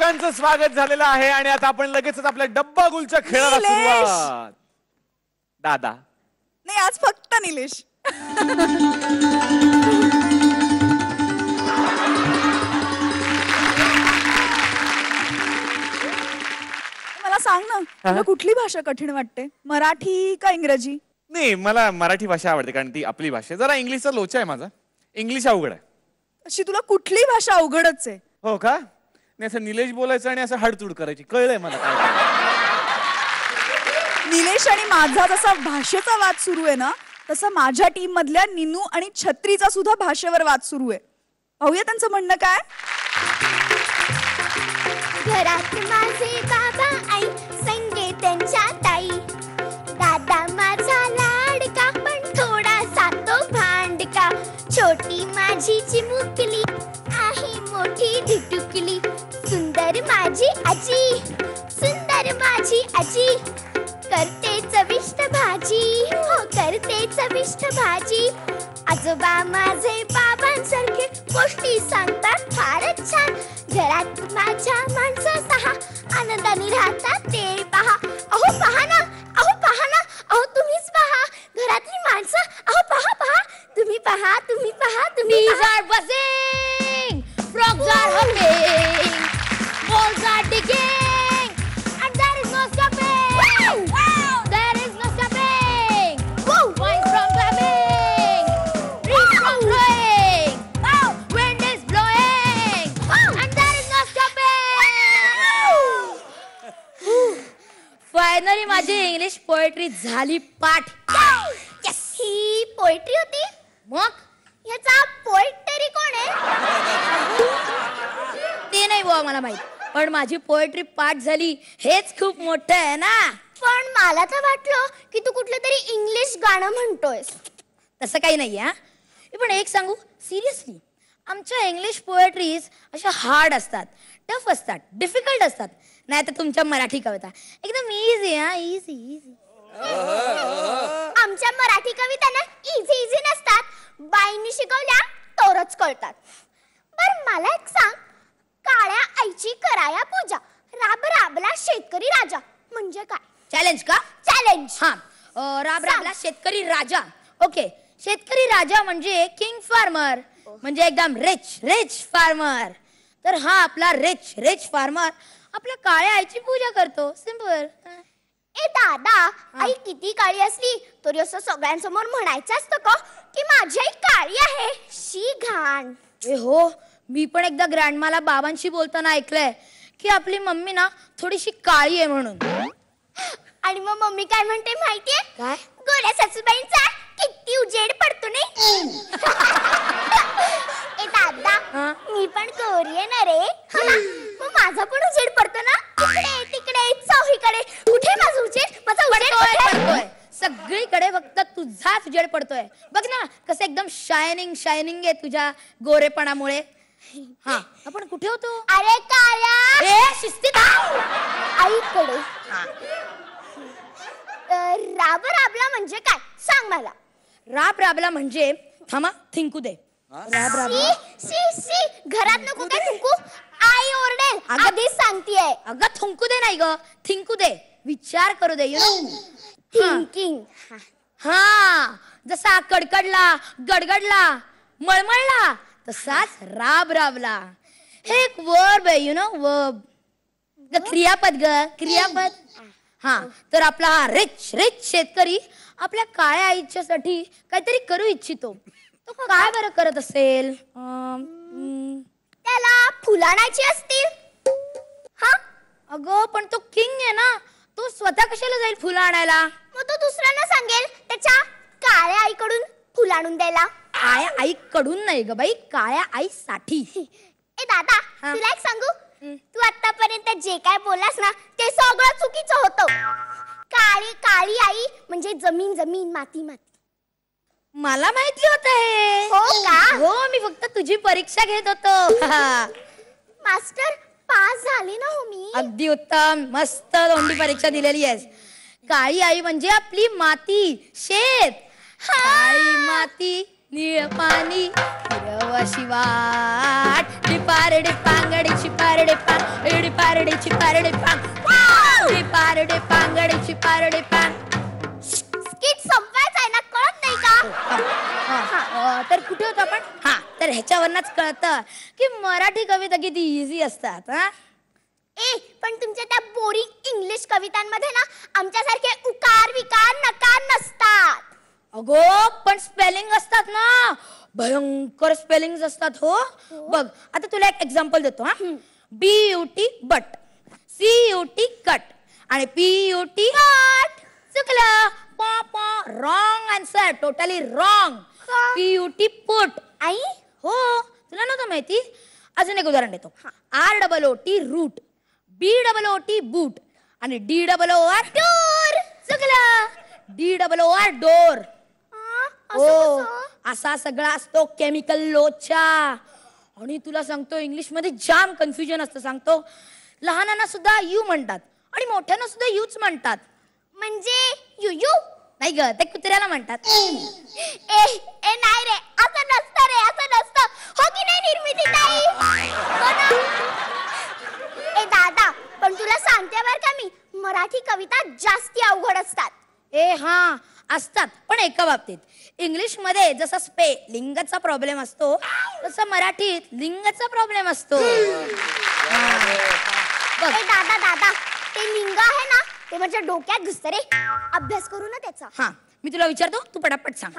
प्रेक्षकांचं स्वागत झालेलं आहे आणि आता आपण लगेचच आपल्या डब्बा गुलच्या खेळाला सुरुवात. दादा नाही, आज फक्त निलेश. मला सांग ना, तुला कुठली भाषा कठीण वाटते, मराठी का इंग्रजी? नाही, मला मराठी भाषा आवडते कारण ती आपली भाषा. जरा इंग्लिशचा लोचा आहे माझा, इंग्लिश अवघड आहे. अशी तुला कुठली भाषा अवघडच आहे? हो का? नाही, असं निलेश बोलायचं आणि असं हाडतूड करायची, कळलंय मला काय. निलेश आणि माझा जसा भाषेचा वाद सुरू आहे ना, तसा माझ्या टीम मधल्या निनू आणि छत्रीचा सुद्धा भाषेवर वाद सुरू आहे. पाहूया त्यांचं म्हणणं काय. घरात माझे बाबा आई, संगे त्यांच्या ताई, दादा माझा लाडका पण थोडासा तो भांडका, छोटी माझी चिमुकली आहे मोठी धिटुकली, सुंदर माझी आजी, सुंदर माझी आजी, करते चविष्ट भाजी, हो करते चविष्ट भाजी, आजोबा माझे बाबांसारखे गोष्टी सांगतात फारच छान, घरात माझ्या माणसं 6 आनंदाने राहतात ते पहा, अहो पहा ना, अहो पहा ना, अहो तुम्हीच पहा, घरातली माणसं, अहो पहा पहा, तुम्ही पहा, तुम्ही पहा, तुम्ही पहा. buzzing, frogs are humming, balls are digging, and there is no stopping. Wow! There is no stopping. Woo! Wine from clapping, trees from growing. Wow! Wind is blowing. Wow! And there is no stopping. Finally, माझी English poetry झाली पाठ. Yes! ही poetry होती. मग याचा poet तरी कोण आहे? ते नाही बुवा मला माहित, पण माझी पोएट्री पाठ झाली हेच खूप मोठं आहे ना. पण मला तर वाटलं की तू कुठलं तरी इंग्लिश गाणं म्हणतोयस. तसं काही नाही हा. पण एक सांगू सिरियसली, आमच्या इंग्लिश पोएट्रीज अशा हार्ड असतात, टफ असतात, डिफिकल्ट असतात. नाही तर तुमच्या मराठी कविता एकदम इझी. हा, इझी इझी. आमच्या मराठी कविता ना इझी इझी नसतात, बाईंनी शिकवल्या तरच कळतात. बर मला एक सांग, काळ्या आईची कराया पूजा, राब राबला शेतकरी राजा म्हणजे काय? चॅलेंज का? चॅलेंज. हा, राब राबला शेतकरी राजा. ओके, शेतकरी राजा म्हणजे किंग फार्मर, म्हणजे एकदम रिच रिच फार्मर. तर हा आपला रिच रिच फार्मर आपल्या काळ्या आईची पूजा करतो. सिंपल. ए दादा, आई किती काळी असली तरी असं सगळ्यांसमोर म्हणायचं असतं का की माझी आई काळी आहे? शी घाण. ए हो, मी पण एकदा ग्रँडमाला बाबांशी बोलताना ऐकलंय की आपली मम्मी ना थोडीशी काळी आहे म्हणून. आणि मग मम्मी काय म्हणते माहितीये? काय? गोऱ्या सासूबाईंचा किती उजेड पडतो नाही. ए दादा, मी पण गोरी आहे ना रे, मग माझा पण उजेड पडतो ना इकडे तिकडे चौहीकडे. कुठे माझा उजेड? माझा उजेड पडतोय सगळीकडे, फक्त तुझाच उजेड पडतोय. बघ ना कसं एकदम शायनिंग शायनिंग आहे तुझ्या गोरेपणामुळे. हा, आपण कुठे होतो? अरे काळ्या. ए शिस्तीत आईकडे. राब राबला म्हणजे काय सांग मला. राब राबला म्हणजे, थांबा थिंकू दे. राब राबला. सी घरात नको काय थुंकू, आई ओरडेल. आधीच सांगतेय. अगं थुंकू दे नाही ग, थिंकू दे, विचार करू दे. थिंकिंग. हा, जसा कडकडला, गडगडला, मळमळला, तसाच राब राबला. हे एक वर्ब आहे, यु नो, वर्ब. क्रियापद ग, क्रियापद. हा, तर आपला हा रिच रिच शेतकरी आपल्या काळ्या आईच्यासाठी काहीतरी करू इच्छितो. तो काय बरं करत असेल? त्याला फुलं आणायची असतील. हा, अगं पण तो किंग आहे ना, तो स्वतः कशाला जाईल फुलं आणायला? मग तो दुसऱ्यांना सांगेल त्याच्या काळ्या आईकडून फुलं आणून द्यायला. काळ्या आईकडून नाही ग बाई, काळ्या आईसाठी. ए दादा, तुला एक सांगू, तू आतापर्यंत जे काय बोललास ना ते सगळं चुकीचं होतं. काळी काळी आई म्हणजे जमीन जमीन माती माती. मला माहिती होत हे. हो का? हो, मी फक्त तुझी परीक्षा घेत होतो. मास्टर, पास झाले ना हो मी. अगदी उत्तम, मस्त तोंडी परीक्षा दिलेली आहेस. काळी आई म्हणजे आपली माती, शेत. काळी माती, निळ पाणी, हिरव शिवाट, डिपार डिपांगडी शिपार चिपारडे पांग इडी पारडे चिपारडे पांग चिपारडे पांगडे चिपारडे पांग. स्किट संपवायचं आहे ना, कळत नाही का? तर कुठे होतो आपण? हा, तर ह्याच्यावरनच कळतं की मराठी कविता किती इझी असतात. हा, पण तुमच्या त्या बोरिंग इंग्लिश कवितांमध्ये ना आमच्यासारखे उकार विकार नकार नसतात. अगो पण स्पेलिंग असतात ना, भयंकर स्पेलिंग असतात. हो बघ, आता तुला एक एक्झाम्पल देतो. हा, BUT बट, CUT कट आणि PUT कट. चुकलं. Wrong answer, totally wrong. PUT put. आई हो, तुला नव्हतं माहिती? अजून एक उदाहरण देतो. ROOT रूट, BOOT बूट आणि DOOR डोर. चुकलं. DOOR door. हो, असा सगळा असतो केमिकल लोचा. आणि तुला सांगतो इंग्लिश मध्ये जाम कन्फ्युजन असतं. सांगतो, लहानांना सुद्धा यू म्हणतात आणि मोठ्यांना सुद्धा यूच म्हणतात. म्हणजे युयू नाही ग, ते कुत्र्याला म्हणतात. ए नाही रे, असं नसतं रे, असं नसतं. हो की नाही निर्मिती ताई? हो ना? ए दादा, पण तुला सांगते बर का मी, मराठी कविता जास्ती अवघड असतात. हा असतात, पण एका बाबतीत. इंग्लिश मध्ये जसा लिंगाचा प्रॉब्लेम असतो तसा मराठीत लिंगाचा प्रॉब्लेम असतो. ए दादा दादा, ते लिंग आहे ना, ते माझ्या डोक्यात घुसतं रे. अभ्यास करू ना त्याचा. हा, मी तुला विचारतो, तू पटापट सांग.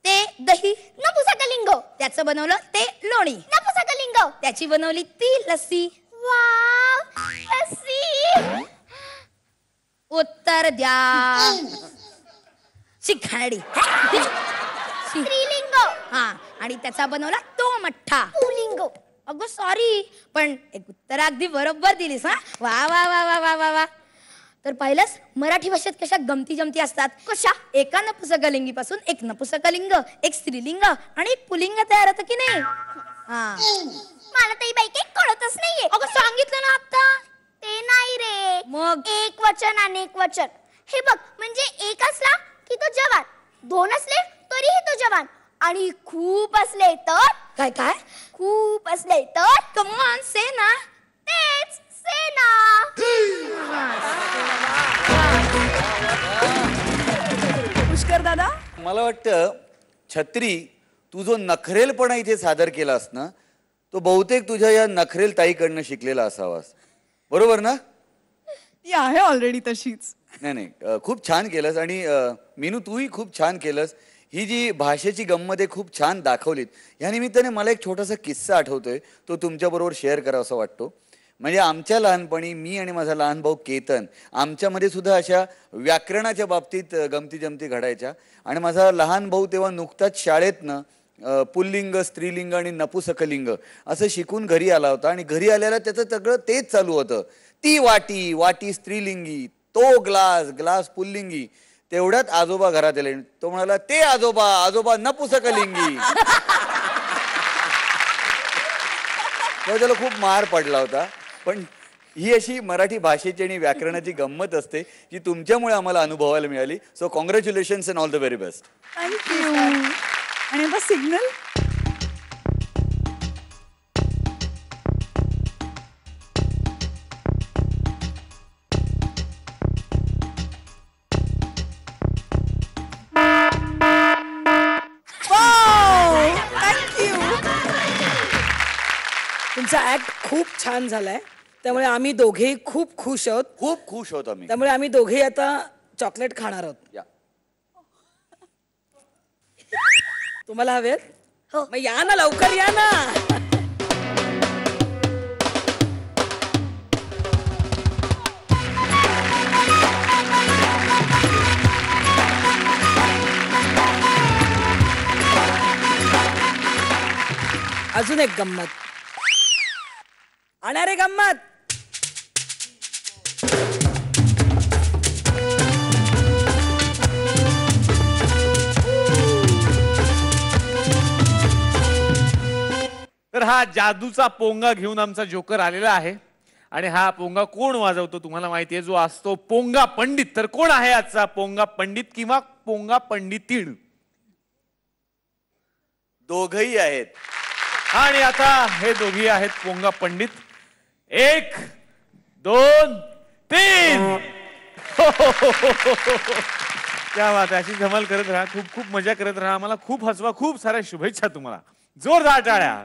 ते दही नपुसकलिंग. त्याचं बनवलं ते लोणी. नपुसकलिंग. त्याची बनवली ती लस्सी. वाव, लस्सी. उत्तर द्या. शिखाडी. स्त्रीलिंग. हा, आणि त्याचा बनवला तो मठ्ठा. पुल्लिंग. अगं सॉरी, पण एक उत्तर अगदी बरोबर दिलीस. हा, वा वा वा वा वा वा वा. तर पाहिलंस मराठी भाषेत कशा गमती जमती असतात. कशा? एका नपुसकलिंगी पासून एक नपुसकलिंग, एक स्त्रीलिंग आणि एक पुल्लिंग तयार होतं की नाही. हा, मला तर ही बाई काही कळतच नाहीये. अगं सांगितलं ना आता. ते नाही रे, मग? एक वचन अनेक वचन. हे बघ, म्हणजे एक असला की तो जवान, दोन असले तरीही तो जवान, आणि खूप असले तर. काय काय? खूप असले तर. कम ऑन से ना. तेच सेना. पुष्कर दादा, मला वाटतं छत्री, तू जो नखरेलपणा इथे सादर केलास ना, तो बहुतेक तुझ्या या नखरेल ताईकडनं शिकलेला असावास. बरोबर ना? ती आहे ऑलरेडी तशीच. नाही, खूप छान केलंस. आणि मीनू, तूही खूप छान केलंस. ही जी भाषेची गंमत आहे खूप छान दाखवलीत. या निमित्ताने मला एक छोटासा किस्सा आठवतोय, तो तुमच्याबरोबर शेअर करावा असं वाटतो. म्हणजे आमच्या लहानपणी मी आणि माझा लहान भाऊ केतन, आमच्यामध्ये सुद्धा अशा व्याकरणाच्या बाबतीत गमती जमती घडायच्या. आणि माझा लहान भाऊ तेव्हा नुकताच शाळेतनं पुल्लिंग, स्त्रीलिंग आणि नपुसकलिंग असं शिकून घरी आला होता. आणि घरी आल्याला त्याचं सगळं तेच चालू होतं. ती वाटी, वाटी स्त्रीलिंगी, तो ग्लास, ग्लास पुल्लिंगी. तेवढ्यात आजोबा घरात आले. तो म्हणाला, ते आजोबा, आजोबा नपुसकलिंगी. त्याला खूप मार पडला होता. पण ही अशी मराठी भाषेची आणि व्याकरणाची गंमत असते जी तुमच्यामुळे आम्हाला अनुभवायला मिळाली. So congratulations and all the very best. Thank you. आणि आता सिग्नल. तुमचा ऍक्ट खूप छान झालाय, त्यामुळे आम्ही दोघेही खूप खुश आहोत. खूप खुश होत आम्ही. त्यामुळे आम्ही दोघेही आता चॉकलेट खाणार आहोत. या. तुम्हाला हवेत? हो. मग या ना, लवकर या ना. अजून एक गंमत. अरे गंमत. तर हा जादूचा पोंगा घेऊन आमचा जोकर आलेला आहे. आणि हा पोंगा कोण वाजवतो तुम्हाला माहितीये, जो असतो पोंगा पंडित. तर कोण आहे आजचा पोंगा पंडित किंवा पोंगा पंडितीण? दोघही आहेत. आणि आता हे दोघी आहेत पोंगा पंडित. 1 2 3 क्या बात आहे. अशी धमाल करत राहा, खूप खूप मजा करत राहा, मला खूप हसवा, खूप साऱ्या शुभेच्छा तुम्हाला. जोरदार टाळ्या.